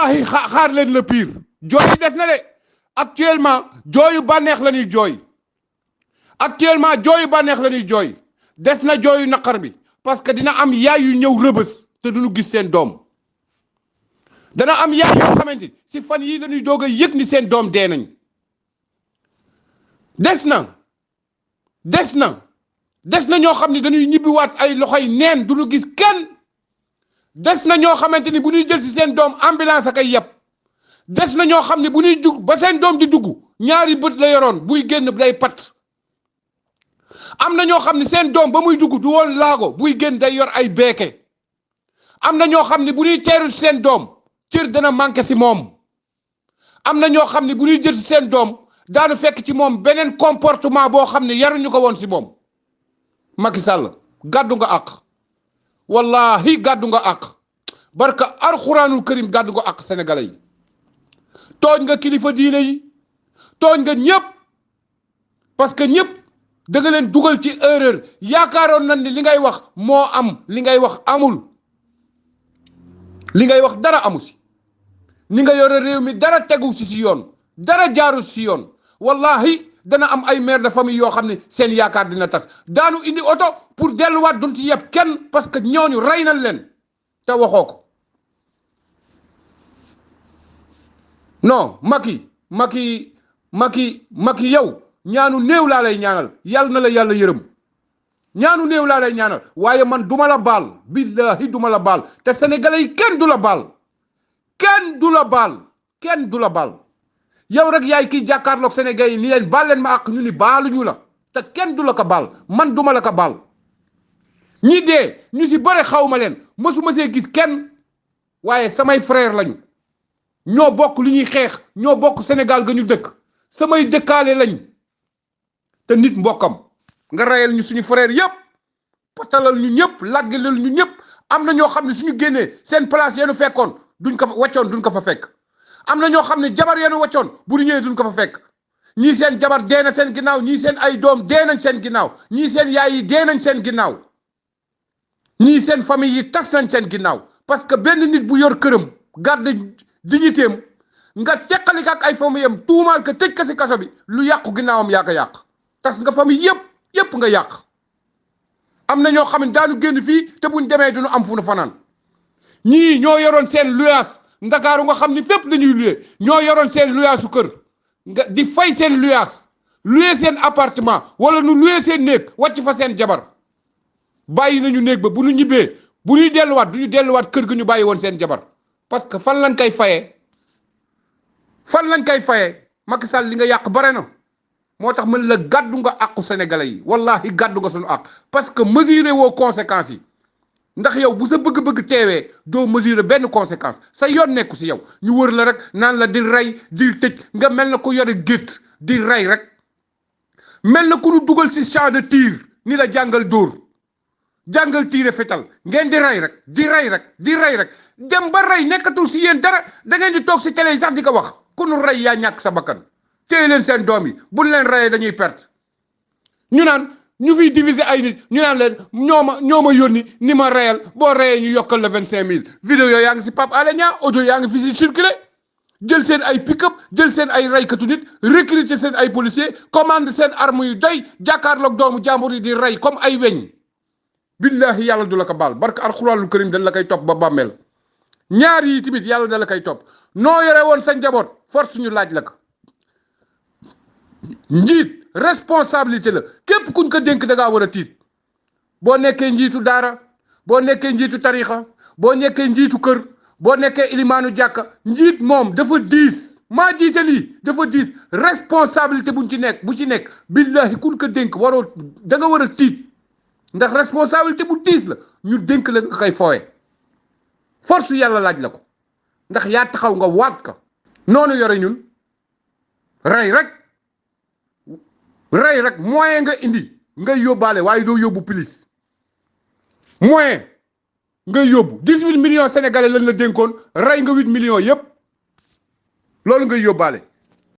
ay xaar leen le pire jooy yi des na de actuellement jooyu bànneex la ñuy jooy actuellement jooyu bànneex la ñuy jooy des na jooyu naqar bi parce que dina am yaay yu ñëw rëbës te duñu gis seen doom dana am yaay yoo xamante si fan yii lañuy doog a yëg ni seen doom dee nañ des na ñoo xam ne dañuy ñibbiwaat ay loxoy neen duñu gis kenn des na ñoo xamante ni bu ñuy jël si seen doom ambulance akay yeb des na ñoo xam ne bu ñuy dugg ba seen doom di dugg ñaari bët la yoroon buy génn day pat am na ñoo xam ne seen doom ba muy dugg du woon laago buy génn day yor ay beeke am na ñoo xam ne bu ñuy teeru seen doom cër dana manqué si moom am na ñoo xam ne bu ñuy jël si seen doom daanu fekk ci moom beneen comportement boo xam ne yaruñu ko woon si moom Macky Sall gàddu nga àq wallahi gàddu nga àq barka alxuraanul karim gàddu nga àq sénégalais yi tooñ nga kilifa diine yi tooñ nga ñëpp parce que ñëpp da nga leen dugal ci erreur yaakaaroon nañ ni li ngay wax moo am li ngay wax amul li ngay wax dara amu si ni nga yore réew mi dara tegu si yoon dara jaaru si yoon wallahi dana am ay mère de famille yoo xam ne seen yaakaar dina tas daanu indi oto pour delluwaat duñ ci yeb kenn parce que ñooñu rey nañ leen te waxoo ko non Macky yow ñaanu néew laa lay ñaanal yàlla na la yàlla yërëm ñaanu néew laa lay ñaanal waaye man duma la baal billahi duma la baal te sénégalais yi kenn du la baal kenn du la baal yow rek yaay kiy jàkkaarloog sénégalais yi ni leen baal leen ma àq ñu ni baaluñu la te kenn du la ko baal man duma la ko baal ñi dee ñu si bëre xaw ma leen mësuma see gis kenn waaye samay frère lañu ñoo bokk lu ñuy xeex ñoo bokk Sénégal ga ñu dëkk samay dëkkaale lañ te nit mbokkam nga rayal ñu suñu frère yëpp patalal ñu ñëpp laggalal ñu ñëpp am na ñoo xam ne suñu génnee seen place yenu fekkoon duñ ko fa wàccoon duñ ko fa fekk am na ñoo xam ne jabar yenu wàccoon bu ñu ñëwee duñ ko fa fekk ñii seen jabar dee na seen ginnaaw ñii seen ay doom dee nañ seen ginnaaw ñii seen yaay yi dee nañ seen ginnaaw ñii seen famille yi tas nañ seen ginnaaw parce que benn nit bu yor këram garde dignitéem nga teqali ak ay famille am tuumaal ko tëj ko si kaso bi lu yàqu ginnaawam yaa ko yàq tas nga famille yëpp nga yàq am na ñoo xam ne daanu génn fii te buñ demee duñu am fu nu fanaan ñii ñoo yoroon seen luyaas ndakaaru nga xam ni fépp dañuy luye ñoo yoroon seen luyaasu kër nga di fay seen luyaas luye seen appartement wala nu luye seen néeg wàcc fa seen jabar bàyyi nañu néeg ba bu ñu ñibbee bu ñuy delluwaat du ñu delluwaat kër ga ñu bàyyi woon seen jabar parce que fan lañ koy fayee Macky Sall li nga yàq bare na moo tax mën la gàddu nga àqu sénégalais yi wallahi gàddu nga suñu àq parce que mesurer woo conséquences yi ndax yow bu sa bëgg-bëgg teewee doo mesurer benn conséquence sa yoon nekku si yow ñu wër la rek naan la di rey di tëj nga mel na ku yore gétt di rey rek mel na ku nu dugal si champ de tir ni la jàngal dóor jàngal tiire fetal ngeen di rey rek dem ba rey nekkatul si yéen dara da ngeen di toog si télé yi sax di ko wax ku nu rey yaa ñàkk sa bakkan téye leen seen doom yi buñ leen reyee dañuy perte ñu naan ñu fiy diviser ay nit ñu naan leen ñoo ma yónni ni ma reyal boo reyee ñu yokkal la 25000 vidéo yooyu yaa ngi si Pape Alé Niang audio yaa ngi fi si circulé jël seen ay pick-up jël seen ay reykatu nit recruter seen ay policiers commande seen arme yu doy jàkkaarloog doomu jàmbur yi di rey comme ay weñ billahi yàlla du la ko baal barka alxuraanul karim dañ la koy topp ba bàmmeel ñaar yi tamit yàlla da la koy topp noo yore woon sa njaboot force ñu laaj la ko njiit responsabilité la képp kuñ ko dénk da ngaa war a tiit boo nekkee njiitu daara boo nekkee njiitu tarixa boo nekkee njiitu kër boo nekkee ilimaanu jàkka njiit moom dafa diis maa jiite lii dafa diis responsabilité bu ci nekk billahi kuñ ko dénk waroo da nga war a tiit ndax responsabilité bu diis la ñu dénk la nga koy foowe force yàlla laaj la ko ndax yaa taxaw nga waat ka noonu yore ñun rey rek moyen nga indi ngay yóbbaale waaye doo yóbbu plus moyen ngay yóbbu 18 millions sénégalais lañ la dénkoon rey nga 8 millions yëpp loolu ngay yóbbaale